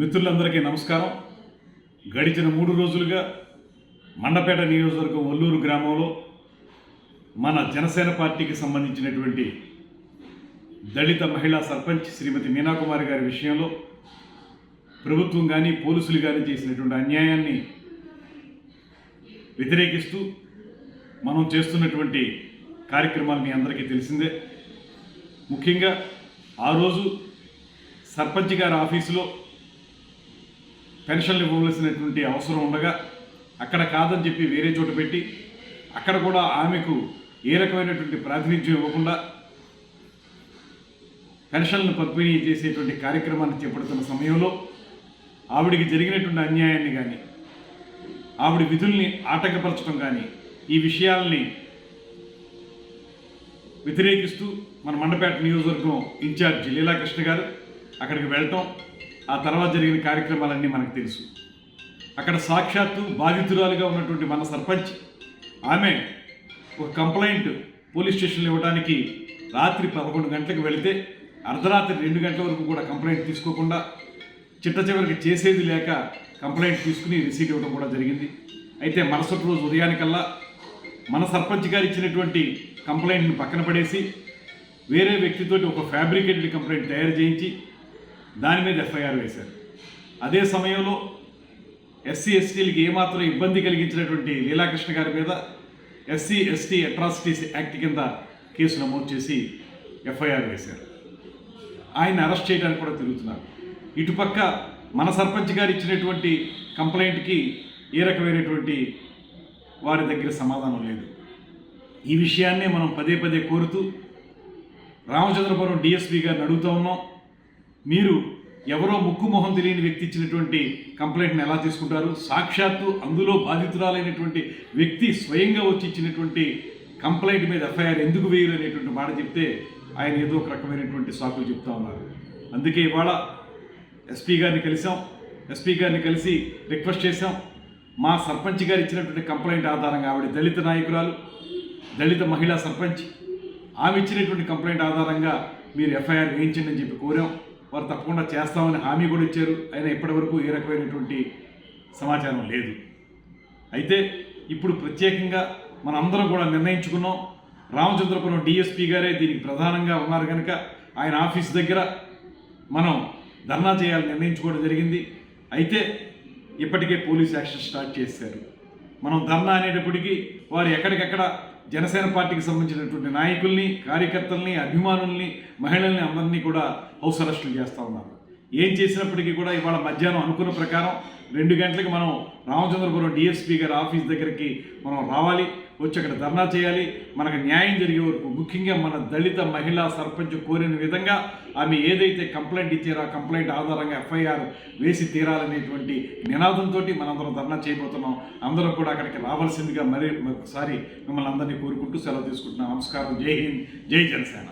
మిత్రులందరికీ నమస్కారం. గడిచిన 3 రోజులుగా మండపేట నియోజకవర్గం ఒల్లూరు గ్రామంలో మన జనసేన పార్టీకి సంబంధించినటువంటి దళిత మహిళా సర్పంచ్ శ్రీమతి మీనాకుమారి గారి విషయంలో ప్రభుత్వం కానీ పోలీసులు కానీ చేసినటువంటి అన్యాయాన్ని వ్యతిరేకిస్తూ మనం చేస్తున్నటువంటి కార్యక్రమాలు మీ అందరికీ తెలిసిందే. ముఖ్యంగా ఆ రోజు సర్పంచ్ గారి ఆఫీసులో పెన్షన్లు ఇవ్వవలసినటువంటి అవసరం ఉండగా అక్కడ కాదని చెప్పి వేరే చోట పెట్టి అక్కడ కూడా ఆమెకు ఏ రకమైనటువంటి ప్రాతినిధ్యం ఇవ్వకుండా పెన్షన్లను పంపిణీ చేసేటువంటి కార్యక్రమాన్ని చేపడుతున్న సమయంలో ఆవిడికి జరిగినటువంటి అన్యాయాన్ని కానీ ఆవిడ విధుల్ని ఆటంకపరచడం కానీ ఈ విషయాల్ని వ్యతిరేకిస్తూ మన మండపేట నియోజకవర్గం ఇన్ఛార్జి లీలాకృష్ణ గారు అక్కడికి వెళ్ళటం, ఆ తర్వాత జరిగిన కార్యక్రమాలన్నీ మనకు తెలుసు. అక్కడ సాక్షాత్తు బాధితురాలుగా ఉన్నటువంటి మన సర్పంచ్ ఆమె ఒక కంప్లైంట్ పోలీస్ స్టేషన్లో ఇవ్వడానికి రాత్రి 11 గంటలకు వెళితే అర్ధరాత్రి 2 గంటల వరకు కూడా కంప్లైంట్ తీసుకోకుండా చిట్ట చివరికి చేసేది లేక కంప్లైంట్ తీసుకుని రిసీట్ ఇవ్వడం కూడా జరిగింది. అయితే మరుసటి రోజు ఉదయానికల్లా మన సర్పంచ్ గారు ఇచ్చినటువంటి కంప్లైంట్ని పక్కన పడేసి వేరే వ్యక్తితోటి ఒక ఫ్యాబ్రికేటెడ్ కంప్లైంట్ తయారు చేయించి దాని మీద ఎఫ్ఐఆర్ వేశారు. అదే సమయంలో ఎస్సీ ఎస్టీలకి ఏమాత్రం ఇబ్బంది కలిగించినటువంటి లీలాకృష్ణ గారి మీద ఎస్సీ ఎస్టీ అట్రాసిటీస్ యాక్ట్ కింద కేసు నమోదు చేసి ఎఫ్ఐఆర్ వేశారు. ఆయన అరెస్ట్ చేయడానికి కూడా తిరుగుతున్నారు. ఇటుపక్క మన సర్పంచ్ గారు ఇచ్చినటువంటి కంప్లైంట్కి ఏ రకమైనటువంటి వారి దగ్గర సమాధానం లేదు. ఈ విషయాన్నే మనం పదే పదే కోరుతూ రామచంద్రపురం డిఎస్పీ గారిని అడుగుతూ ఉన్నాం. మీరు ఎవరో ముక్కు మొహం తెలియని వ్యక్తి ఇచ్చినటువంటి కంప్లైంట్ని ఎలా తీసుకుంటారు? సాక్షాత్తు అందులో బాధితురాలైనటువంటి వ్యక్తి స్వయంగా వచ్చి ఇచ్చినటువంటి కంప్లైంట్ మీద ఎఫ్ఐఆర్ ఎందుకు వేయరు అనేటువంటి మాట చెప్తే ఆయన ఏదో ఒక రకమైనటువంటి సాకులు చెప్తా ఉన్నారు. అందుకే ఇవాళ ఎస్పీ గారిని కలిసాం. ఎస్పీ గారిని కలిసి రిక్వెస్ట్ చేశాం, మా సర్పంచ్ గారు ఇచ్చినటువంటి కంప్లైంట్ ఆధారంగా ఆవిడ దళిత నాయకురాలు, దళిత మహిళా సర్పంచ్, ఆమె ఇచ్చినటువంటి కంప్లైంట్ ఆధారంగా మీరు ఎఫ్ఐఆర్ వేయించండి అని చెప్పి కోరాం. వారు తప్పకుండా చేస్తామని హామీ కూడా ఇచ్చారు. అయినా ఇప్పటివరకు ఏ రకమైనటువంటి సమాచారం లేదు. అయితే ఇప్పుడు ప్రత్యేకంగా మనందరం కూడా నిర్ణయించుకున్నాం, రామచంద్రపురం డిఎస్పీ గారే దీనికి ప్రధానంగా ఉన్నారు కనుక ఆయన ఆఫీస్ దగ్గర మనం ధర్నా చేయాలని నిర్ణయించుకోవడం జరిగింది. అయితే ఇప్పటికే పోలీస్ యాక్షన్ స్టార్ట్ చేశారు. మనం ధర్నా అనేటప్పటికీ వారు ఎక్కడికక్కడ జనసేన పార్టీకి సంబంధించినటువంటి నాయకుల్ని, కార్యకర్తల్ని, అభిమానుల్ని, మహిళల్ని అందరినీ కూడా హౌస్ అరెస్టులు చేస్తూ ఉన్నారు. ఏం చేసినప్పటికీ కూడా ఇవాళ మధ్యాహ్నం అనుకున్న ప్రకారం 2 గంటలకు మనం రామచంద్రపురం డిఎస్పీ గారి ఆఫీస్ దగ్గరికి మనం రావాలి, వచ్చి అక్కడ ధర్నా చేయాలి. మనకు న్యాయం జరిగే వరకు, ముఖ్యంగా మన దళిత మహిళా సర్పంచ్ కోరిన విధంగా ఆమె ఏదైతే కంప్లైంట్ ఇచ్చారో ఆ కంప్లైంట్ ఆధారంగా ఎఫ్ఐఆర్ వేసి తీరాలనేటువంటి నినాదంతో మనందరం ధర్నా చేయబోతున్నాం. అందరూ కూడా అక్కడికి రావాల్సిందిగా ఒకసారి మిమ్మల్ని అందరినీ కోరుకుంటూ సెలవు తీసుకుంటున్నాం. నమస్కారం. జై హింద్, జై జనసేన.